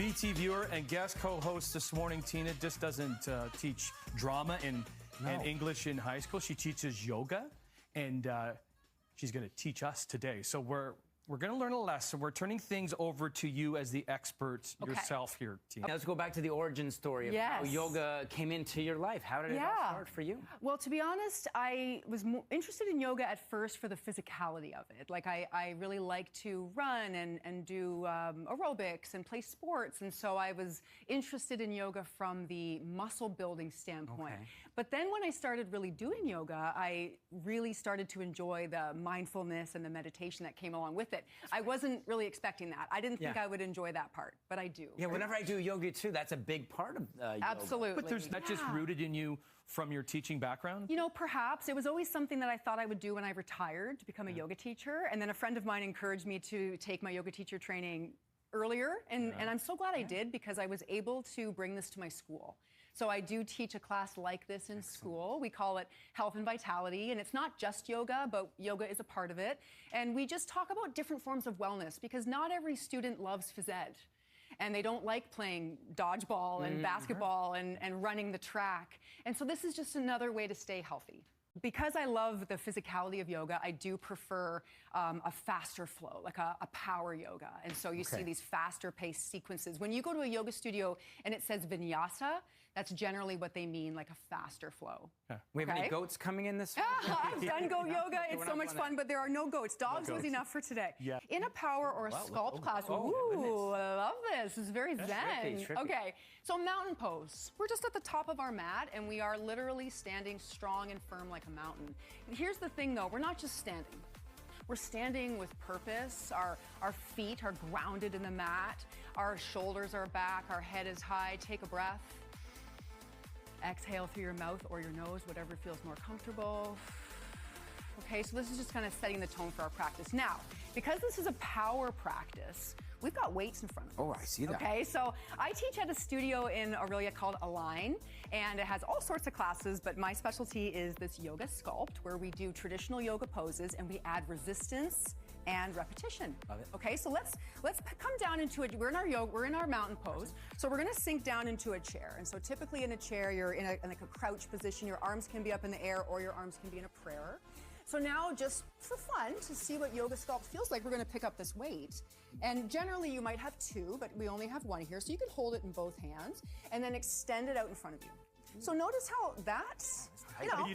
BT viewer and guest co-host this morning. Tina just doesn't teach drama and English in high school. She teaches yoga, and she's going to teach us today. So we're going to learn a lesson. We're turning things over to you as the expert yourself here, Tina. Now let's go back to the origin story of how yoga came into your life. How did it all start for you? Well, to be honest, I was interested in yoga at first for the physicality of it. Like, I really like to run and do aerobics and play sports. And so I was interested in yoga from the muscle building standpoint. Okay. But then when I started really doing yoga, I really started to enjoy the mindfulness and the meditation that came along with it. I wasn't really expecting that. I didn't think I would enjoy that part, but I do. Yeah, whenever I do yoga too, that's a big part of yoga. Absolutely. But there's that just rooted in you from your teaching background? You know, perhaps. It was always something that I thought I would do when I retired, to become a yoga teacher. And then a friend of mine encouraged me to take my yoga teacher training earlier, and I'm so glad I did, because I was able to bring this to my school. So I do teach a class like this in school. We call it Health and Vitality, and it's not just yoga, but yoga is a part of it. And we just talk about different forms of wellness, because not every student loves phys ed. And they don't like playing dodgeball and basketball and running the track. And so this is just another way to stay healthy. Because I love the physicality of yoga, I do prefer a faster flow, like a power yoga. And so you see these faster paced sequences. When you go to a yoga studio and it says vinyasa, that's generally what they mean, like a faster flow. We have any goats coming in this week? I've done goat yoga. It's so much fun, but there are no goats. Dogs was enough for today. Yeah. In a power or a sculpt class, I love this. It's very zen. Trippy. Okay, so mountain pose. We're just at the top of our mat, and we are literally standing strong and firm like a mountain. And here's the thing, though. We're not just standing. We're standing with purpose. Our feet are grounded in the mat. Our shoulders are back. Our head is high. Take a breath. Exhale through your mouth or your nose, whatever feels more comfortable. Okay, so this is just kind of setting the tone for our practice. Now, because this is a power practice, we've got weights in front of us. Oh, I see that. Okay, so I teach at a studio in Aurelia called Align, and it has all sorts of classes, but my specialty is this yoga sculpt, where we do traditional yoga poses and we add resistance and repetition. Love it. Okay, so let's come down into it. We're in our mountain pose, so we're going to sink down into a chair. And so typically in a chair, you're in like a crouch position. Your arms can be up in the air, or your arms can be in a prayer. So now, just for fun, to see what yoga sculpt feels like, we're going to pick up this weight. And generally, you might have two, but we only have one here. So you can hold it in both hands and then extend it out in front of you. So notice how that's, you know,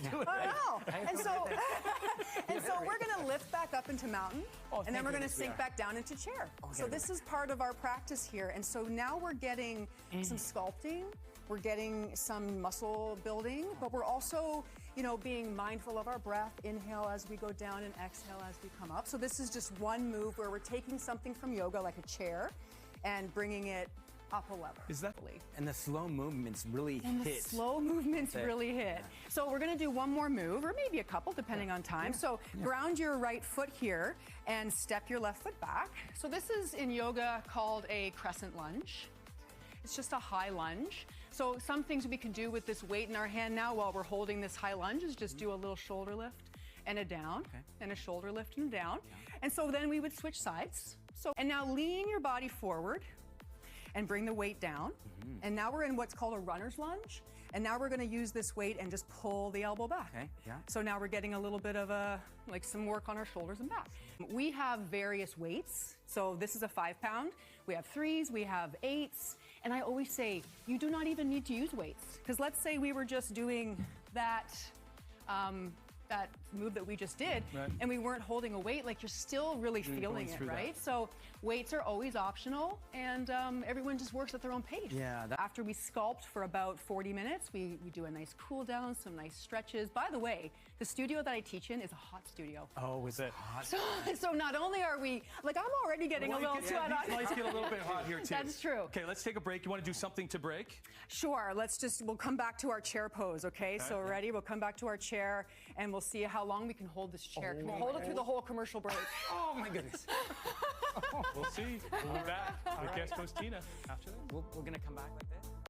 And so we're going to lift back up into mountain, and then we're going to sink back down into chair. So this is part of our practice here. And so now we're getting some sculpting, we're getting some muscle building, but we're also, you know, being mindful of our breath. Inhale as we go down and exhale as we come up. So this is just one move where we're taking something from yoga, like a chair, and bringing it up a level. Is that? And the slow movements really hit. The slow movements really hit. Yeah. So we're going to do one more move, or maybe a couple, depending on time. So ground your right foot here and step your left foot back. So this is in yoga called a crescent lunge. It's just a high lunge. So some things we can do with this weight in our hand now while we're holding this high lunge is just do a little shoulder lift and a down, and a shoulder lift and a down. And so then we would switch sides. So, and now lean your body forward and bring the weight down. And now we're in what's called a runner's lunge. And now we're gonna use this weight and just pull the elbow back. So now we're getting a little bit of some work on our shoulders and back. We have various weights. So this is a 5 pound. We have 3s, we have 8s. And I always say, you do not even need to use weights. Because let's say we were just doing that move that we just did, and we weren't holding a weight, like, you're still really feeling it, right? So weights are always optional, and everyone just works at their own pace. After we sculpt for about 40 minutes, we do a nice cool down, some nice stretches. By the way, the studio that I teach in is a hot studio. Oh, is it? So not only are we, like, I'm already getting a little sweat on. Lights get a little bit hot here, too. That's true. Okay, let's take a break. You want to do something to break? Sure, we'll come back to our chair pose, okay? So ready? We'll come back to our chair, and we'll see how long we can hold this chair. Can we hold it through the whole commercial break? Oh my goodness. We'll see. We'll be back with guest host Tina after this. We're going to come back like this.